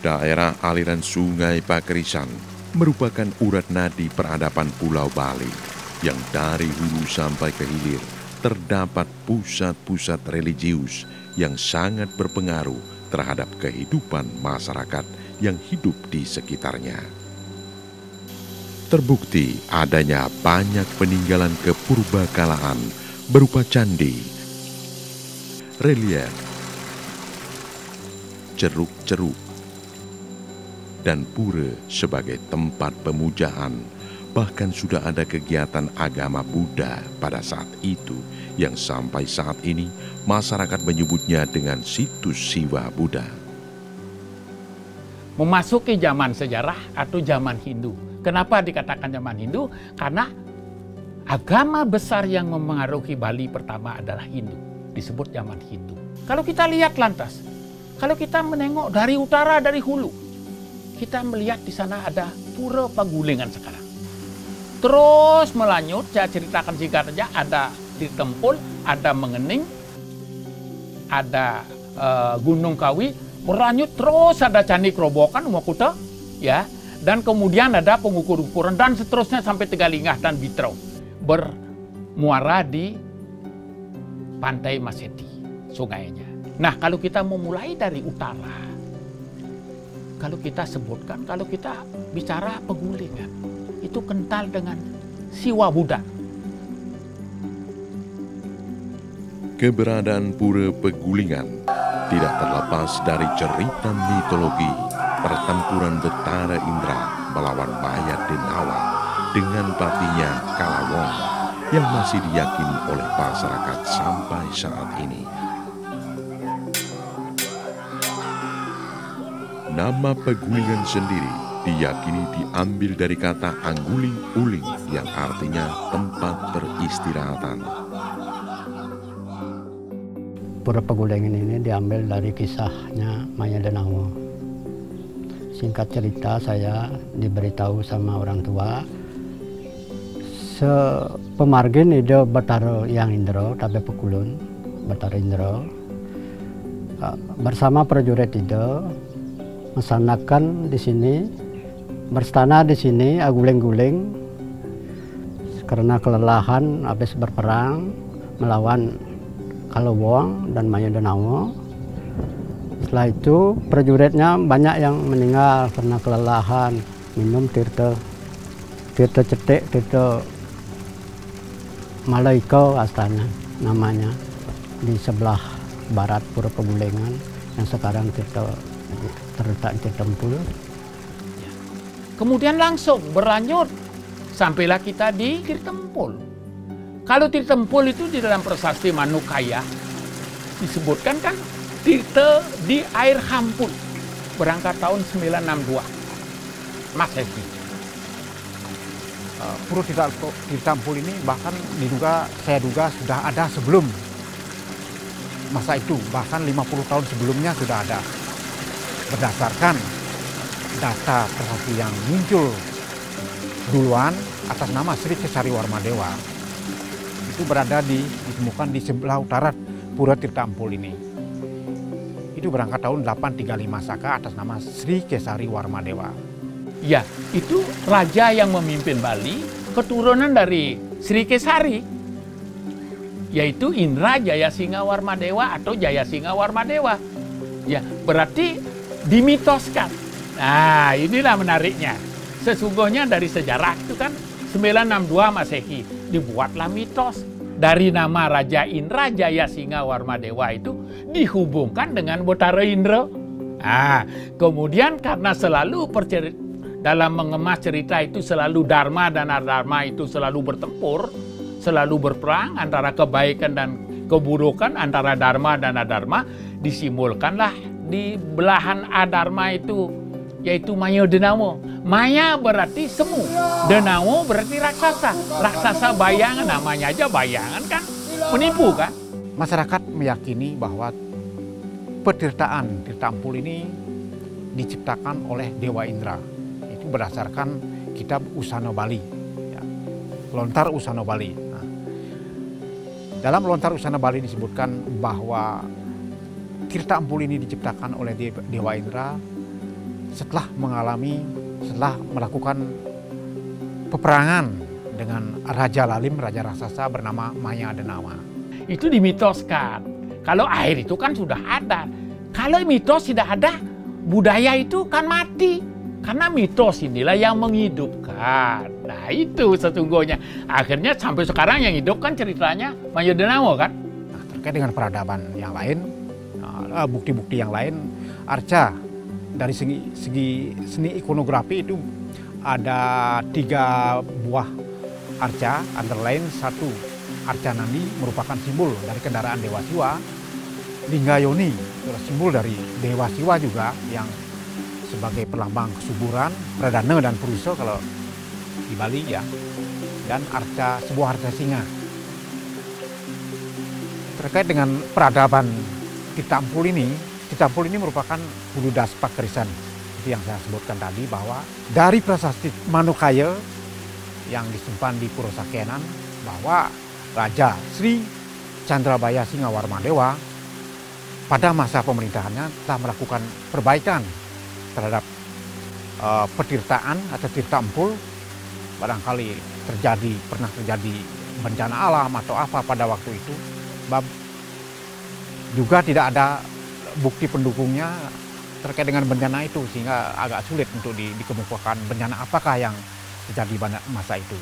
Daerah aliran Sungai Pakerisan merupakan urat nadi peradaban Pulau Bali yang dari hulu sampai ke hilir terdapat pusat-pusat religius yang sangat berpengaruh terhadap kehidupan masyarakat yang hidup di sekitarnya. Terbukti adanya banyak peninggalan kepurbakalaan berupa candi, relief, ceruk-ceruk, dan pura sebagai tempat pemujaan. Bahkan sudah ada kegiatan agama Buddha pada saat itu yang sampai saat ini masyarakat menyebutnya dengan situs Siwa Buddha. Memasuki zaman sejarah atau zaman Hindu. Kenapa dikatakan zaman Hindu? Karena agama besar yang memengaruhi Bali pertama adalah Hindu. Disebut zaman Hindu. Kalau kita lihat lantas, kalau kita menengok dari utara, dari hulu, kita melihat di sana ada Pura Pagulingan sekarang. Terus melanjut, saya ceritakan singkat saja, ada Tirtempul, ada Mengening, ada Gunung Kawi, berlanjut terus ada Candi Kerobokan, Umakuta, ya, dan kemudian ada pengukur-ukuran dan seterusnya sampai Tegalingah dan Bitrau, bermuara di pantai Maseti, sungainya. Nah, kalau kita memulai dari utara, kalau kita sebutkan, kalau kita bicara Pegulingan, itu kental dengan Siwa Buddha. Keberadaan Pura Pegulingan tidak terlepas dari cerita mitologi pertempuran Betara Indra melawan Bayat Denawa dengan patinya Kalawong yang masih diyakini oleh masyarakat sampai saat ini. Nama Pegulingan sendiri diyakini diambil dari kata angguling-uling yang artinya tempat peristirahatan. Pura Pegulingan ini diambil dari kisahnya Maya Denawa. Singkat cerita, saya diberitahu sama orang tua, sepemargin ide Betara yang Indra, tapi Pekulun, Betara Indra, bersama prajurit ide, mesanakan di sini, berstana di sini, aguling-guling, karena kelelahan habis berperang melawan Kalawong dan Maya Denawa. Setelah itu prajuritnya banyak yang meninggal karena kelelahan, minum tirta cetek, tirta Malaika astana namanya, di sebelah barat Pura Pegulingan yang sekarang terletak di Tirtempul. Kemudian langsung berlanjut sampailah kita di Tirtempul. Kalau Tirtempul itu di dalam prasasti Manukaya disebutkan kan Tirta di air Hampul berangkat tahun 962 Masehi. Pura Tirtempul ini bahkan saya duga sudah ada sebelum masa itu, bahkan 50 tahun sebelumnya sudah ada. Berdasarkan data prasasti yang muncul duluan atas nama Sri Kesari Warmadewa, itu ditemukan di sebelah utara Pura Tirtempul ini. Itu berangkat tahun 835 Saka atas nama Sri Kesari Warmadewa. Ya, itu raja yang memimpin Bali, keturunan dari Sri Kesari, yaitu Indra Jayasingha Warmadewa atau Jayasingha Warmadewa. Ya, berarti dimitoskan. Nah, inilah menariknya. Sesungguhnya dari sejarah itu kan 962 Masehi dibuatlah mitos. Dari nama Raja Indra Jayasingha Warmadewa itu dihubungkan dengan Betara Indra. Nah, kemudian karena selalu dalam mengemas cerita itu selalu Dharma dan Adharma itu selalu bertempur, selalu berperang antara kebaikan dan keburukan, antara Dharma dan Adharma, disimbolkanlah di belahan Adharma itu, yaitu Maya Denawa. Maya berarti semu, Denawa berarti raksasa. Raksasa bayangan, namanya aja bayangan kan, menipu kan. Masyarakat meyakini bahwa petirtaan Tirtempul ini diciptakan oleh Dewa Indra. Itu berdasarkan kitab Usana Bali, ya. Lontar Usana Bali. Nah, dalam Lontar Usana Bali disebutkan bahwa Tirtempul ini diciptakan oleh Dewa Indra setelah melakukan peperangan dengan Raja Lalim, Raja raksasa bernama Maya Denawa. Itu dimitoskan. Kalau air itu kan sudah ada. Kalau mitos tidak ada, budaya itu kan mati. Karena mitos inilah yang menghidupkan. Nah itu sesungguhnya. Akhirnya sampai sekarang yang hidup kan ceritanya Maya Denawa kan. Nah, terkait dengan peradaban yang lain, bukti-bukti yang lain, arca dari segi seni ikonografi itu ada 3 buah arca, antara lain 1 arca Nandi merupakan simbol dari kendaraan Dewa Siwa. Linggayoni simbol dari Dewa Siwa juga yang sebagai pelambang kesuburan, Pradana dan Purusa kalau di Bali ya. Dan sebuah arca singa. Terkait dengan peradaban Tirta Empul ini merupakan hulu das Pakerisan. Itu yang saya sebutkan tadi, bahwa dari prasasti Manukaya yang disimpan di Puro Sakenan, bahwa Raja Sri Candrabaya Singawarmadewa pada masa pemerintahannya telah melakukan perbaikan terhadap petirtaan atau Tirta Empul. Barangkali pernah terjadi bencana alam atau apa pada waktu itu. Juga tidak ada bukti pendukungnya terkait dengan bencana itu, sehingga agak sulit untuk dikemukakan bencana apakah yang terjadi pada masa itu.